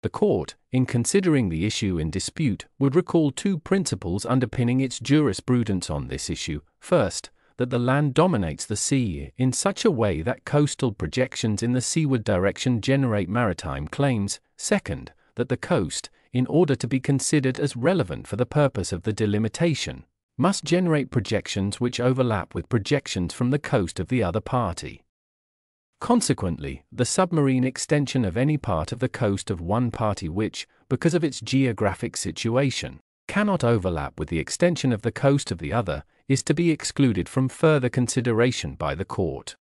The court, in considering the issue in dispute, would recall two principles underpinning its jurisprudence on this issue. First, that the land dominates the sea in such a way that coastal projections in the seaward direction generate maritime claims. Second, that the coast, in order to be considered as relevant for the purpose of the delimitation, must generate projections which overlap with projections from the coast of the other party. Consequently, the submarine extension of any part of the coast of one party which, because of its geographic situation, cannot overlap with the extension of the coast of the other, is to be excluded from further consideration by the court.